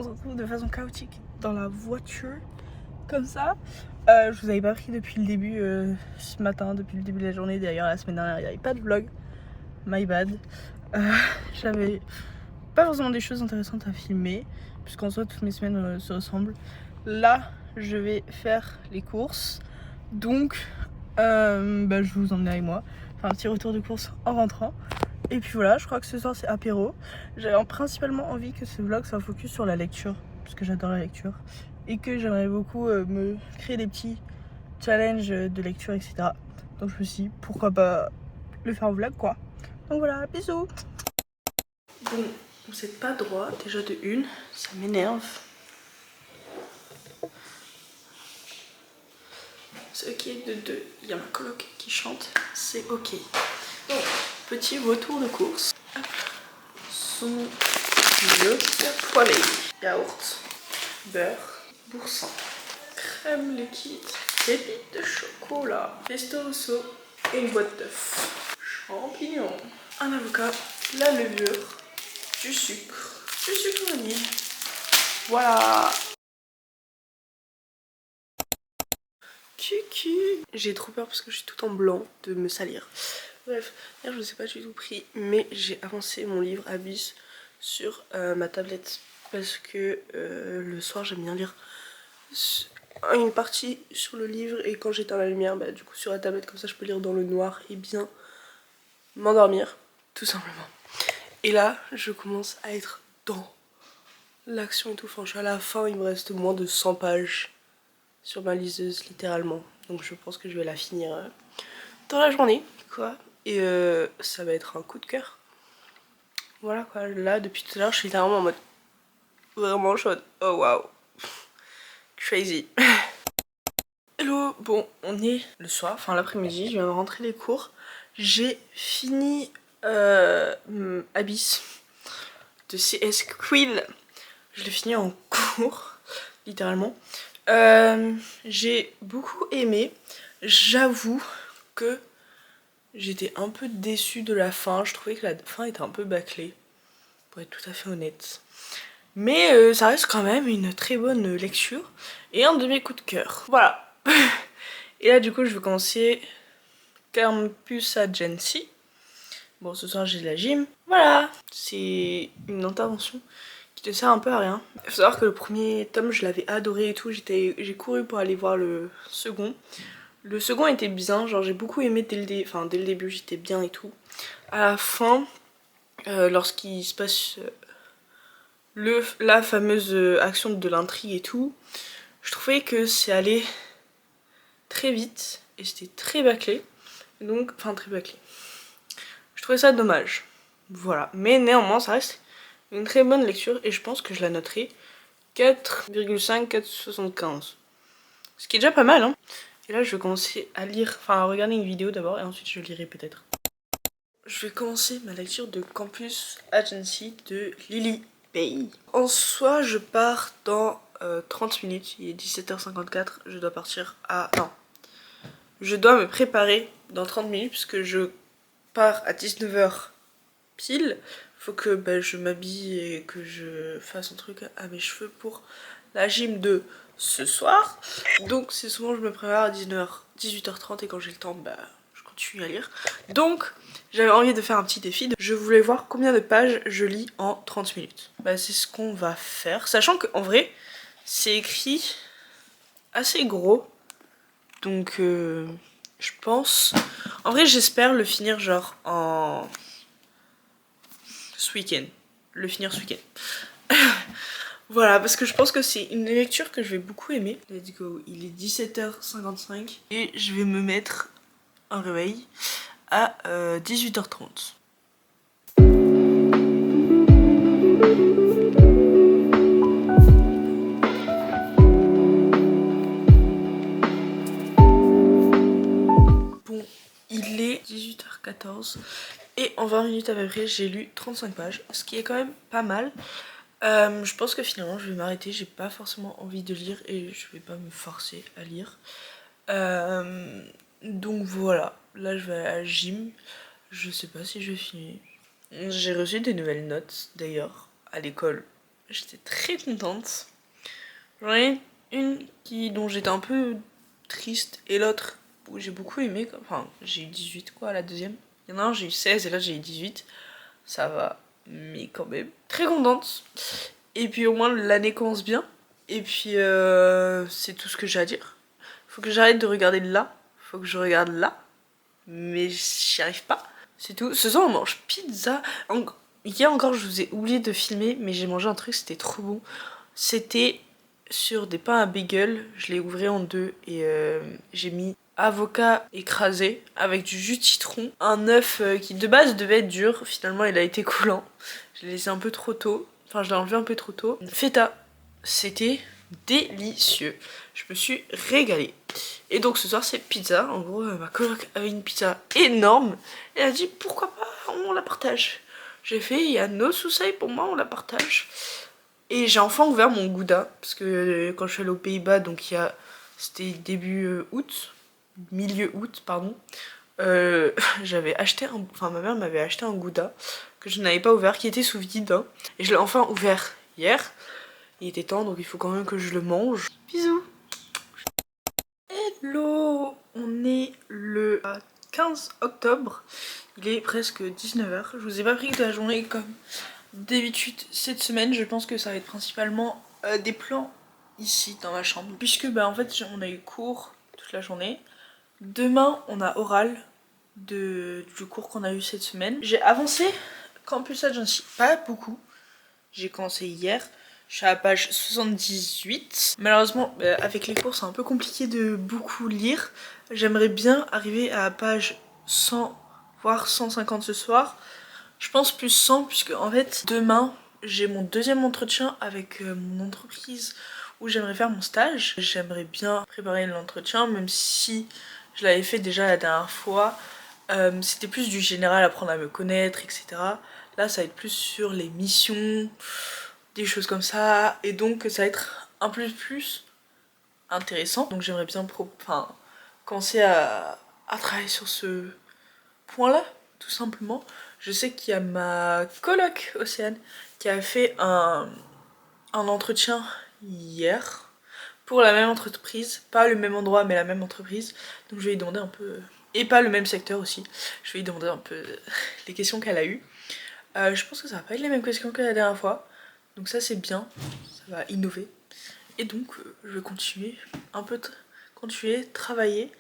on se retrouve de façon chaotique dans la voiture, comme ça. Je vous avais pas pris depuis le début, ce matin, depuis le début de la journée. D'ailleurs, la semaine dernière, il n'y avait pas de vlog. My bad. J'avais pas forcément des choses intéressantes à filmer, puisqu'en soi, toutes mes semaines se ressemblent. Là, je vais faire les courses. Donc, je vais vous emmener avec moi. Faire un petit retour de course en rentrant. Et puis voilà, je crois que ce soir c'est apéro. J'avais principalement envie que ce vlog soit focus sur la lecture, parce que j'adore la lecture. Et que j'aimerais beaucoup me créer des petits challenges de lecture, etc. Donc je me suis dit, pourquoi pas le faire en vlog quoi. Donc voilà, bisous. Bon, vous êtes pas droit, déjà de une, ça m'énerve. C'est ok de deux, il y a ma coloc qui chante, c'est ok. Donc, petit retour de course. Son le poêlé, yaourt, beurre, boursin, crème liquide, pépites de chocolat, pesto rosso et une boîte d'œufs, champignons, un avocat, la levure, du sucre vanille. Voilà. Cucu. J'ai trop peur parce que je suis tout en blanc de me salir. Bref, hier je ne sais pas du tout pris, mais j'ai avancé mon livre Abyss sur ma tablette parce que le soir j'aime bien lire une partie sur le livre et quand j'éteins la lumière, du coup sur la tablette, comme ça je peux lire dans le noir et bien m'endormir, tout simplement. Et là, je commence à être dans l'action et tout. Enfin, je suis à la fin, il me reste moins de 100 pages sur ma liseuse, littéralement. Donc je pense que je vais la finir dans la journée, quoi. Et ça va être un coup de cœur. Voilà quoi, là depuis tout à l'heure je suis littéralement en mode vraiment chaude. Oh waouh, crazy. Hello, bon on est le soir, enfin l'après-midi, je viens de rentrer les cours. J'ai fini Abyss de CS Quill. Je l'ai fini en cours, littéralement. J'ai beaucoup aimé. J'avoue que j'étais un peu déçue de la fin. Je trouvais que la fin était un peu bâclée, pour être tout à fait honnête. Mais ça reste quand même une très bonne lecture et un de mes coups de cœur. Voilà. Et là du coup je vais commencer Campus Agency. Bon, ce soir j'ai de la gym. Voilà. C'est une intervention qui te sert un peu à rien. Il faut savoir que le premier tome je l'avais adoré et tout. J'ai couru pour aller voir le second. Le second était bien, genre j'ai beaucoup aimé dès le début j'étais bien et tout. À la fin, lorsqu'il se passe la fameuse action de l'intrigue et tout, je trouvais que c'est allé très vite et c'était très bâclé. Donc, enfin très bâclé. Je trouvais ça dommage. Voilà. Mais néanmoins ça reste une très bonne lecture et je pense que je la noterai 4,5, 4,75. Ce qui est déjà pas mal hein. Et là je vais commencer à lire, enfin à regarder une vidéo d'abord et ensuite je lirai peut-être. Je vais commencer ma lecture de Campus Agency de Lily Bay. En soi je pars dans 30 minutes, il est 17h54, je dois partir à... Non. Je dois me préparer dans 30 minutes puisque je pars à 19h pile. Faut que je m'habille et que je fasse un truc à mes cheveux pour la gym de ce soir. Donc c'est souvent je me prépare à 18h30 et quand j'ai le temps je continue à lire. Donc j'avais envie de faire un petit défi. Je voulais voir combien de pages je lis en 30 minutes. C'est ce qu'on va faire. Sachant qu'en vrai c'est écrit assez gros. Donc je pense... En vrai j'espère le finir genre en... ce week-end. Le finir ce week-end. Voilà, parce que je pense que c'est une lecture que je vais beaucoup aimer. Let's go, il est 17h55 et je vais me mettre un réveil à 18h30. Bon, il est 18h14 et en 20 minutes à peu près j'ai lu 35 pages, ce qui est quand même pas mal. Je pense que finalement je vais m'arrêter, j'ai pas forcément envie de lire et je vais pas me forcer à lire. Donc voilà, là je vais à la gym, je sais pas si je vais finir. J'ai reçu des nouvelles notes d'ailleurs à l'école, j'étais très contente. J'en ai une dont j'étais un peu triste et l'autre où j'ai beaucoup aimé. Enfin, j'ai eu 18 quoi, la deuxième. Il y en a un, j'ai eu 16 et là j'ai eu 18. Ça va, mais quand même. Très contente. Et puis au moins l'année commence bien. Et puis c'est tout ce que j'ai à dire. Faut que j'arrête de regarder là. Faut que je regarde là. Mais j'y arrive pas. C'est tout. Ce soir on mange pizza. Hier encore je vous ai oublié de filmer, mais j'ai mangé un truc, c'était trop bon. C'était sur des pains à bagel. Je l'ai ouvert en deux et j'ai mis avocat écrasé avec du jus de citron. Un œuf qui de base devait être dur. Finalement il a été coulant. Je l'ai laissé un peu trop tôt. Enfin je l'ai enlevé un peu trop tôt. Feta. C'était délicieux. Je me suis régalée. Et donc ce soir c'est pizza. En gros ma coloc avait une pizza énorme. Elle a dit pourquoi pas on la partage. J'ai fait il y a no soucis pour moi on la partage. Et j'ai enfin ouvert mon gouda. Parce que quand je suis allée aux Pays-Bas donc c'était début août. Milieu août pardon. J'avais acheté enfin ma mère m'avait acheté un gouda que je n'avais pas ouvert qui était sous vide hein. Et je l'ai enfin ouvert hier. Il était temps donc il faut quand même que je le mange. Bisous. Hello. On est le 15 octobre. Il est presque 19h. Je vous ai pas pris que de la journée comme d'habitude cette semaine. Je pense que ça va être principalement des plans ici dans ma chambre. Puisque bah en fait on a eu cours toute la journée. Demain on a oral du cours qu'on a eu cette semaine. J'ai avancé Campus Agency, pas beaucoup. J'ai commencé hier. Je suis à la page 78. Malheureusement, avec les cours, c'est un peu compliqué de beaucoup lire. J'aimerais bien arriver à la page 100, voire 150 ce soir. Je pense plus 100, puisque en fait, demain, j'ai mon deuxième entretien avec mon entreprise où j'aimerais faire mon stage. J'aimerais bien préparer l'entretien, même si je l'avais fait déjà la dernière fois. C'était plus du général, apprendre à me connaître, etc. Là, ça va être plus sur les missions, des choses comme ça. Et donc, ça va être un peu plus intéressant. Donc, j'aimerais bien commencer à travailler sur ce point-là, tout simplement. Je sais qu'il y a ma coloc Océane qui a fait un entretien hier pour la même entreprise. Pas le même endroit, mais la même entreprise. Donc, je vais lui demander un peu... Et pas le même secteur aussi. Je vais lui demander un peu les questions qu'elle a eues. Je pense que ça va pas être les mêmes questions que la dernière fois. Donc ça c'est bien, ça va innover. Et donc je vais continuer travailler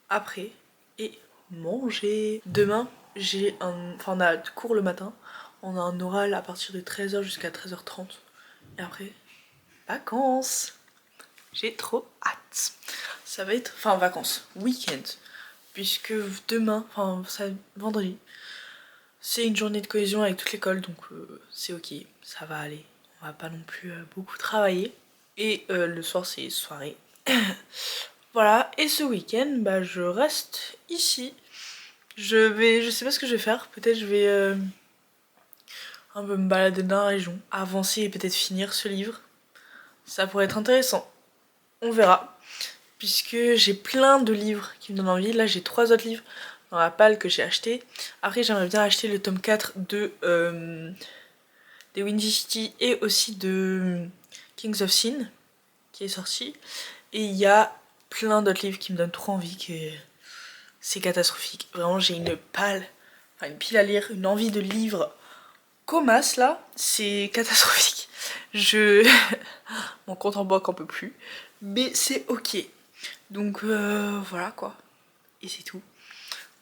après et manger. Demain on a cours le matin. On a un oral à partir de 13h jusqu'à 13h30. Et après, vacances. J'ai trop hâte. Ça va être, vacances, week-end. Puisque demain, vendredi, c'est une journée de cohésion avec toute l'école, donc c'est ok, ça va aller. On va pas non plus beaucoup travailler. Et le soir, c'est soirée. Voilà, et ce week-end, bah, je reste ici. Je sais pas ce que je vais faire. Peut-être je vais un peu me balader dans la région, avancer et peut-être finir ce livre. Ça pourrait être intéressant. On verra. Puisque j'ai plein de livres qui me donnent envie. Là, j'ai 3 autres livres dans la palle que j'ai acheté. Après, j'aimerais bien acheter le tome 4 des Windy City et aussi de Kings of Sin qui est sorti. Et il y a plein d'autres livres qui me donnent trop envie que c'est catastrophique. Vraiment, j'ai une pile à lire, une envie de livre comasse là, c'est catastrophique. Mon compte en banque en peut plus, mais c'est ok. Donc voilà quoi. Et c'est tout.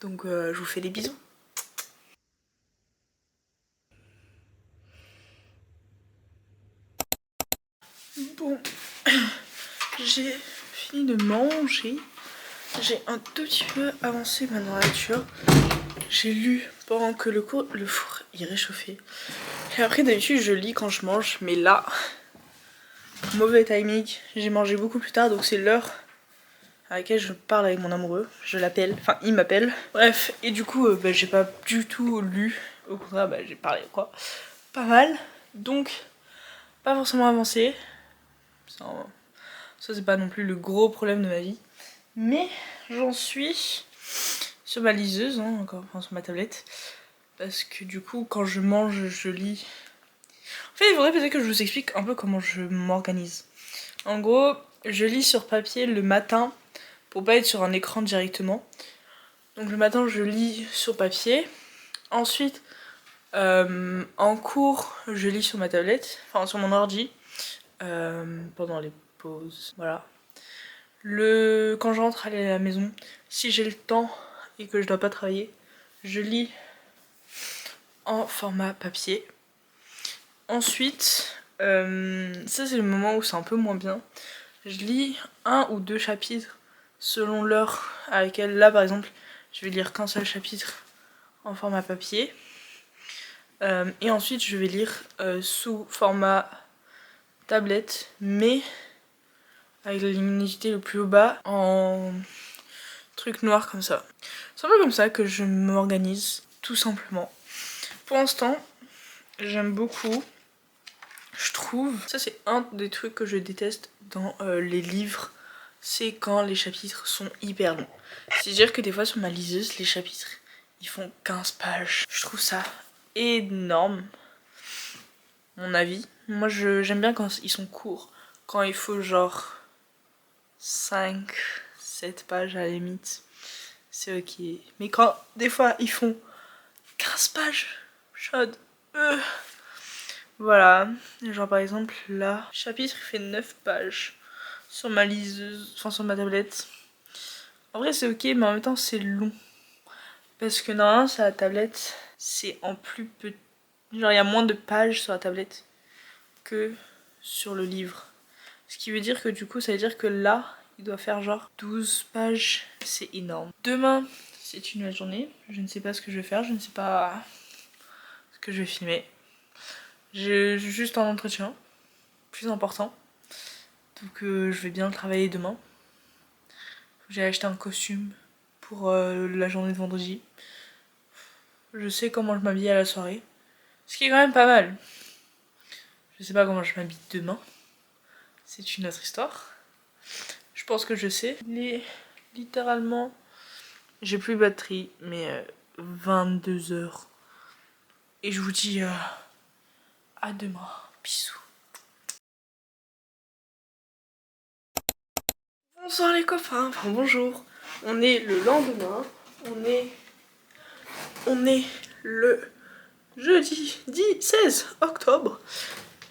Donc je vous fais des bisous. Bon, j'ai fini de manger. J'ai un tout petit peu avancé ma nourriture. J'ai lu pendant que le four il réchauffait. Et après d'habitude je lis quand je mange, mais là, mauvais timing. J'ai mangé beaucoup plus tard, donc c'est l'heure à laquelle je parle avec mon amoureux. Je l'appelle, enfin il m'appelle. Bref, et du coup j'ai pas du tout lu. Au contraire, j'ai parlé quoi. Pas mal. Donc, pas forcément avancé. Ça c'est pas non plus le gros problème de ma vie. Mais j'en suis sur ma liseuse, hein, encore, enfin sur ma tablette. Parce que du coup, quand je mange, je lis. En fait, il faudrait peut-être que je vous explique un peu comment je m'organise. En gros, je lis sur papier le matin pour pas être sur un écran directement. Donc le matin, je lis sur papier. Ensuite, en cours, je lis sur ma tablette, enfin sur mon ordi, pendant les pauses. Voilà. Quand je rentre à la maison, si j'ai le temps et que je dois pas travailler, je lis en format papier. Ensuite, ça c'est le moment où c'est un peu moins bien. Je lis 1 ou 2 chapitres selon l'heure à laquelle, là par exemple, je vais lire qu'un seul chapitre en format papier. Et ensuite je vais lire sous format tablette, mais avec la luminosité le plus haut bas en truc noir comme ça. C'est un peu comme ça que je m'organise, tout simplement. Pour l'instant, j'aime beaucoup. Je trouve, ça c'est un des trucs que je déteste dans les livres, c'est quand les chapitres sont hyper longs. C'est-à-dire que des fois sur ma liseuse, les chapitres, ils font 15 pages. Je trouve ça énorme, mon avis. Moi j'aime bien quand ils sont courts, quand il faut genre 5, 7 pages à la limite, c'est ok. Mais quand des fois ils font 15 pages, chaude. Voilà, genre par exemple là, le chapitre fait 9 pages sur ma liseuse, enfin sur ma tablette. En vrai c'est ok, mais en même temps c'est long. Parce que normalement sur la tablette, c'est en plus petit. Genre il y a moins de pages sur la tablette que sur le livre. Ce qui veut dire que du coup ça veut dire que là, il doit faire genre 12 pages. C'est énorme. Demain, c'est une nouvelle journée. Je ne sais pas ce que je vais faire, je ne sais pas ce que je vais filmer. J'ai juste un entretien, plus important. Donc je vais bien travailler demain. J'ai acheté un costume pour la journée de vendredi. Je sais comment je m'habille à la soirée. Ce qui est quand même pas mal. Je sais pas comment je m'habille demain. C'est une autre histoire. Je pense que je sais. Il est littéralement... J'ai plus de batterie, mais 22 h. Et je vous dis à demain. Bisous. Bonsoir les copains. Enfin bonjour. On est le lendemain. On est le jeudi 16 octobre.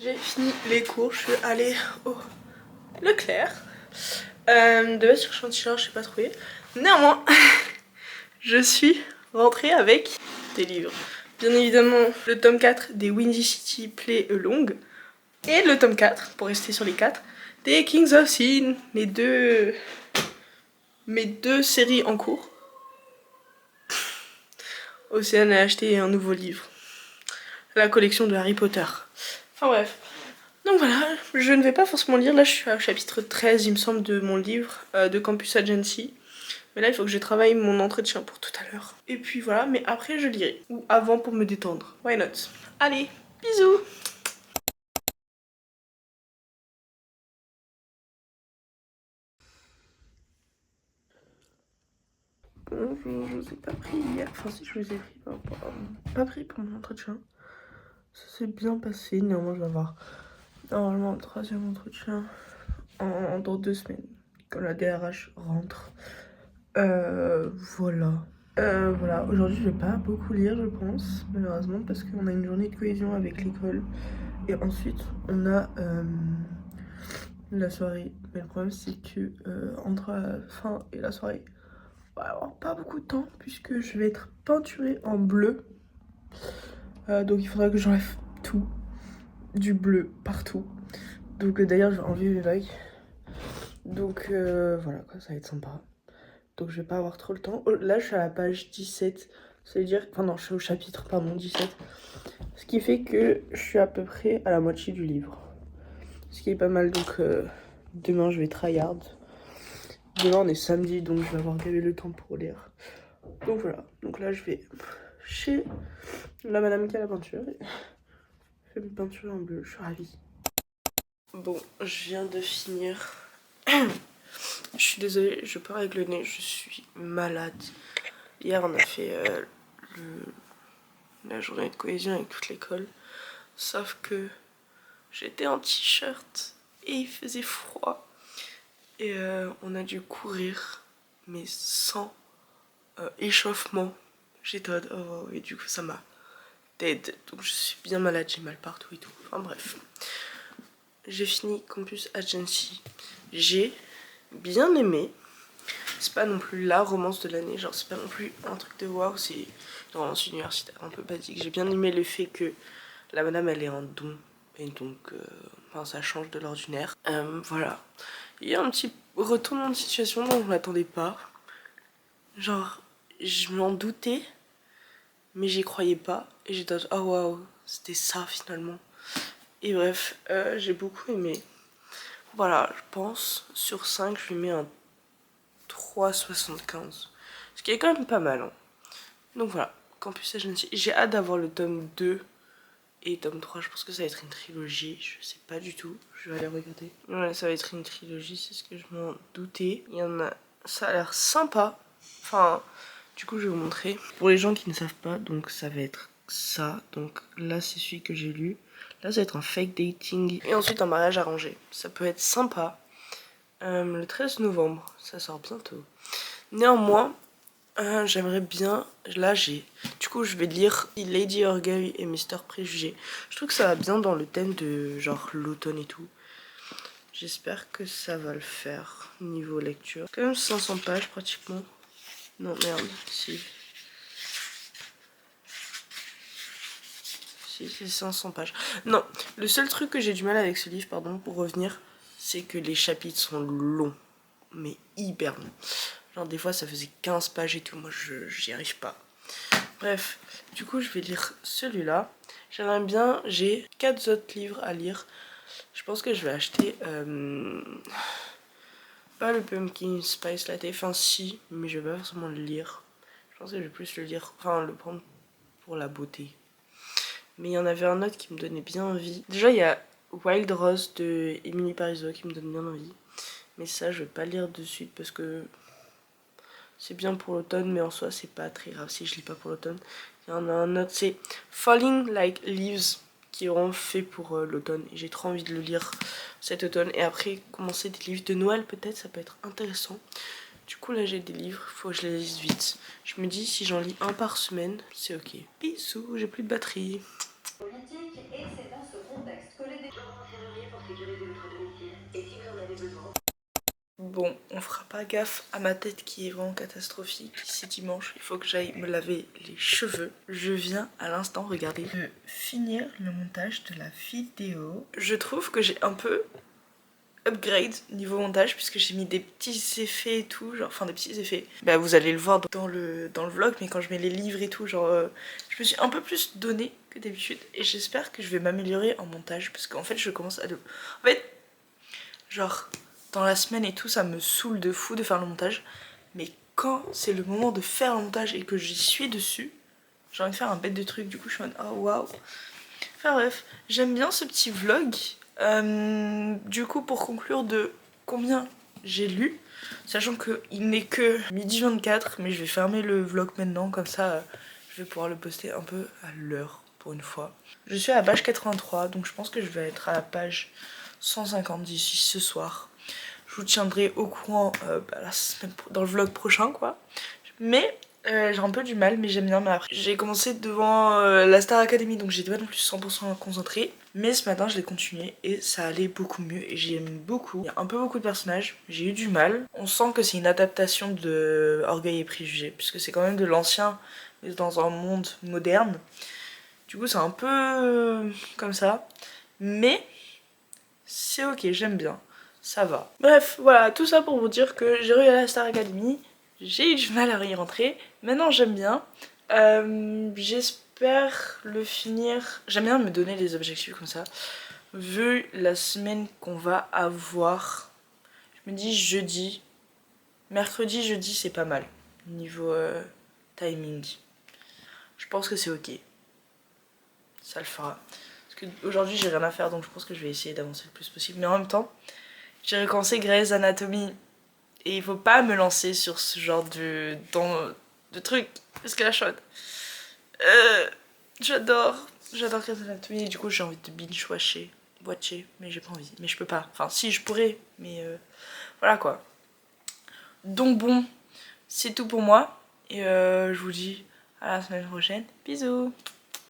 J'ai fini les cours. Je suis allée au Leclerc. De base sur chantier, je sais pas trouvé. Néanmoins, je suis rentrée avec des livres. Bien évidemment, le tome 4 des Windy City Play Along. Et le tome 4, pour rester sur les 4, des Kings of Sin. Mes deux séries en cours. Océane a acheté un nouveau livre. La collection de Harry Potter. Enfin bref. Donc voilà, je ne vais pas forcément lire. Là, je suis au chapitre 13, il me semble, de mon livre de Campus Agency. Mais là, il faut que je travaille mon entretien pour tout à l'heure. Et puis voilà, mais après, je lirai. Ou avant pour me détendre. Why not? Allez, bisous! Bonjour, je vous ai pas pris hier. Enfin, si, je vous ai pris, pas pris pour mon entretien. Ça s'est bien passé. Néanmoins, je vais avoir normalement un 3e entretien dans 2 semaines. Quand la DRH rentre. Voilà. Voilà, aujourd'hui je vais pas beaucoup lire je pense, malheureusement, parce qu'on a une journée de cohésion avec l'école. Et ensuite on a la soirée. Mais le problème c'est que entre la fin et la soirée, on va avoir pas beaucoup de temps puisque je vais être peinturée en bleu. Donc il faudra que j'enlève tout, du bleu partout. Donc d'ailleurs je vais enlever mes bagues. Donc voilà quoi, ça va être sympa. Donc je vais pas avoir trop le temps. Oh, là je suis à la page 17. Ça veut dire... Enfin non, je suis au chapitre, pardon, 17. Ce qui fait que je suis à peu près à la moitié du livre. Ce qui est pas mal, donc demain je vais tryhard. Demain on est samedi, donc je vais avoir gavé le temps pour lire. Donc voilà, donc là je vais chez la madame qui a la peinture. Et je fais une peinture en bleu, je suis ravie. Bon, je viens de finir. Je suis désolée, je pars avec le nez, je suis malade. Hier on a fait la journée de cohésion avec toute l'école. sauf que j'étais en t-shirt et il faisait froid. Et on a dû courir, mais sans échauffement. J'étais oh, et du coup ça m'a dead. Donc je suis bien malade, j'ai mal partout et tout. Enfin bref. J'ai fini Campus Agency. J'ai bien aimé. C'est pas non plus la romance de l'année, genre c'est pas non plus un truc de wow, c'est une romance universitaire un peu basique. J'ai bien aimé le fait que la madame elle est en don, et donc enfin, ça change de l'ordinaire. Voilà, il y a un petit retournement de situation dont je m'attendais pas. Genre, je m'en doutais, mais j'y croyais pas. Et j'étais oh waouh, c'était ça finalement. Et bref, j'ai beaucoup aimé. Voilà, je pense, sur 5, je lui mets un 3,75. Ce qui est quand même pas mal. Hein. Donc voilà, Campus Agency. J'ai hâte d'avoir le tome 2 et tome 3. Je pense que ça va être une trilogie. Je sais pas du tout. Je vais aller regarder. Ouais, ça va être une trilogie, c'est ce que je m'en doutais. Il y en a. Ça a l'air sympa. Enfin, du coup, je vais vous montrer. Pour les gens qui ne savent pas, donc ça va être ça. Donc là, c'est celui que j'ai lu. Là, ça va être un fake dating. Et ensuite, un mariage arrangé. Ça peut être sympa. Le 13 novembre, ça sort bientôt. Néanmoins, j'aimerais bien. Là, j'ai. Du coup, je vais lire Lady Orgueil et Mister Préjugé. Je trouve que ça va bien dans le thème de genre l'automne et tout. J'espère que ça va le faire niveau lecture. Quand même 500 pages pratiquement. Non, merde, si. Si, c'est 500 pages. Non, le seul truc que j'ai du mal avec ce livre, pardon, pour revenir, c'est que les chapitres sont longs. Mais hyper longs. Genre des fois ça faisait 15 pages et tout, moi j'y arrive pas. Bref, du coup je vais lire celui-là. J'aimerais bien, j'ai 4 autres livres à lire. Je pense que je vais acheter, pas le Pumpkin Spice Latte, enfin si, mais je vais pas forcément le lire. Je pense que je vais plus le lire, enfin le prendre pour la beauté. Mais il y en avait un autre qui me donnait bien envie. Déjà il y a Wild Rose de Emily Parizeau qui me donne bien envie. Mais ça je vais pas lire de suite parce que c'est bien pour l'automne, mais en soi, c'est pas très grave si je lis pas pour l'automne. Il y en a un autre, c'est Falling Like Leaves, qui est vraiment fait pour l'automne. Et j'ai trop envie de le lire cet automne. Et après, commencer des livres de Noël, peut-être, ça peut être intéressant. Du coup, là, j'ai des livres, faut que je les lise vite. Je me dis, si j'en lis un par semaine, c'est ok. Bisous, j'ai plus de batterie. Politique, et c'est dans ce contexte que les gens renseignerez pour sécuriser votre domicile. Et si vous en avez besoin. Bon, on fera pas gaffe à ma tête qui est vraiment catastrophique. C'est dimanche, il faut que j'aille me laver les cheveux. Je viens à l'instant regarder de finir le montage de la vidéo. Je trouve que j'ai un peu upgrade niveau montage puisque j'ai mis des petits effets et tout, genre enfin des petits effets. Bah vous allez le voir dans le vlog, mais quand je mets les livres et tout, genre je me suis un peu plus donné que d'habitude et j'espère que je vais m'améliorer en montage parce qu'en fait je commence à en fait genre dans la semaine et tout ça me saoule de fou de faire le montage, mais quand c'est le moment de faire le montage et que j'y suis dessus, j'ai envie de faire un bête de truc, du coup je suis en mode oh waouh. Enfin bref, j'aime bien ce petit vlog. Du coup pour conclure de combien j'ai lu, sachant qu'il n'est que midi 24, mais je vais fermer le vlog maintenant, comme ça je vais pouvoir le poster un peu à l'heure pour une fois. Je suis à la page 83, donc je pense que je vais être à la page 150 d'ici ce soir. Je vous tiendrai au courant la semaine dans le vlog prochain quoi. Mais j'ai un peu du mal, mais j'aime bien. Mais après, j'ai commencé devant la Star Academy, donc j'étais pas non plus 100% concentrée. Mais ce matin, je l'ai continué et ça allait beaucoup mieux et j'aime beaucoup. Il y a un peu beaucoup de personnages, j'ai eu du mal. On sent que c'est une adaptation de Orgueil et Préjugés, puisque c'est quand même de l'ancien, mais dans un monde moderne. Du coup, c'est un peu comme ça. Mais c'est ok, j'aime bien. Ça va. Bref, voilà, tout ça pour vous dire que j'ai regardé la Star Academy. J'ai eu du mal à y rentrer. Maintenant, j'aime bien. J'espère le finir. J'aime bien me donner des objectifs comme ça. Vu la semaine qu'on va avoir, je me dis jeudi. Mercredi, jeudi, c'est pas mal. Niveau timing. Je pense que c'est ok. Ça le fera. Parce qu'aujourd'hui, j'ai rien à faire, donc je pense que je vais essayer d'avancer le plus possible. Mais en même temps, j'ai recommencé Grey's Anatomy. Et il faut pas me lancer sur ce genre de truc. Parce que la chaude. J'adore Grey's Anatomy et du coup j'ai envie de binge-watcher, mais j'ai pas envie, mais je peux pas. Enfin si, je pourrais, mais voilà quoi. Donc bon, c'est tout pour moi et je vous dis à la semaine prochaine. Bisous.